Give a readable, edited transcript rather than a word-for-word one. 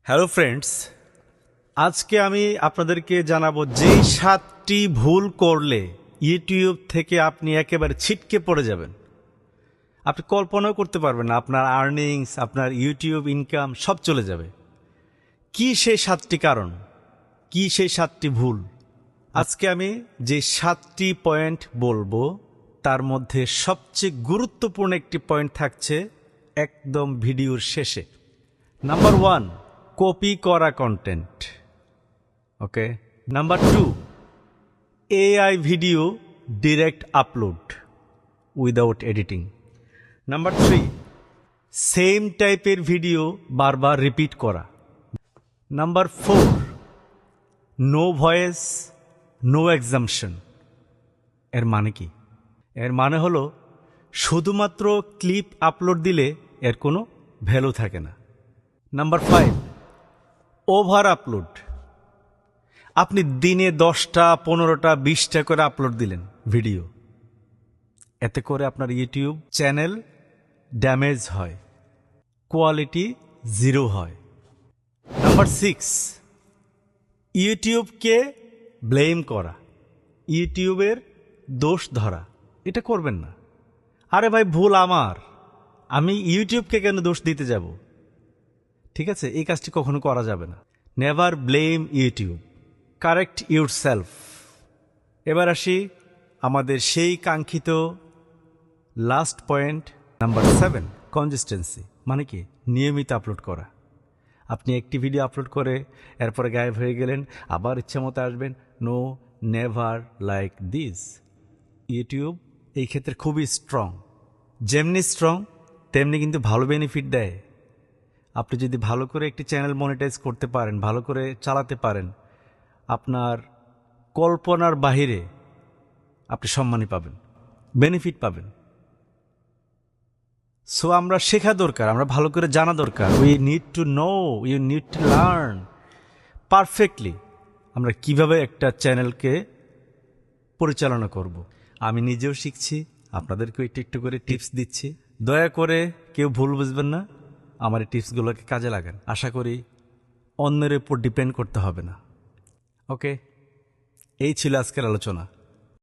Hello friends, আজকে আমি আপনাদেরকে জানাবো যে 7টি ভুল করলে ইউটিউব থেকে আপনি একেবারে ছিটকে পড়ে যাবেন। আপনি কল্পনাও করতে পারবেন না, আপনার আর্নিংস, আপনার ইউটিউব ইনকাম সব চলে যাবে। কি সেই 7টি কারণ, কি সেই 7টি ভুল? আজকে আমি যে 7টি পয়েন্ট বলবো তার মধ্যে সবচেয়ে গুরুত্বপূর্ণ একটি পয়েন্ট থাকছে একদম ভিডিওর শেষে। নাম্বার 1, কপি করা content. Okay. Number 2, AI video direct upload without editing. Number 3, same টাইপের ভিডিও বারবার রিপিট করা। Number 4, no voice no exemption. এর মানে কি? এর মানে হলো শুধুমাত্র ক্লিপ আপলোড দিলে এর কোনো ভ্যালু থাকে না। Number 5, over upload. আপনি দিনে 10টা 15টা 20টা করে আপলোড দিলেন ভিডিও, এতে করে আপনার ইউটিউব চ্যানেল ড্যামেজ হয়, কোয়ালিটি জিরো হয়। নাম্বার 6, ইউটিউবকে ব্লেম করা, ইউটিউবের দোষ ধরা। এটা করবেন না। আরে ভাই, ভুল আমার, আমি ইউটিউবকে কেন দোষ দিতে যাব? ঠিক আছে, এই কাজটি কখনো করা যাবে না। Never blame YouTube, correct your self. এবার আসি আমাদের সেই কাঙ্ক্ষিত লাস্ট পয়েন্ট, নাম্বার 7, কনসিস্টেন্সি। মানে কি? নিয়মিত আপলোড করা। আপনি একটি ভিডিও আপলোড করে এরপরে গায়েব হয়ে গেলেন, আবার ইচ্ছা মতো আসবেন। No, never like this. YouTube এই ক্ষেত্রে খুবই স্ট্রং। যেমনি স্ট্রং তেমনি কিন্তু ভালো বেনিফিট দেয়। আপনি যদি ভালো করে একটি চ্যানেল মনিটাইজ করতে পারেন, ভালো করে চালাতে পারেন, আপনার কল্পনার বাহিরে আপনি সম্মানই পাবেন, বেনিফিট পাবেন। সো আমরা শেখা দরকার, আমরা ভালো করে জানা দরকার। We need to know, you need to learn perfectly আমরা কিভাবে একটা চ্যানেলকে পরিচালনা করব। আমি নিজেও শিখছি, আপনাদেরকেও একটু একটু করে টিপস দিচ্ছি। দয়া করে কেউ ভুল বুঝবেন না, আমার এই টিপসগুলোকে কাজে লাগান। আশা করি অন্যের উপর ডিপেন্ড করতে হবে না। ওকে, এই ছিল আজকের আলোচনা।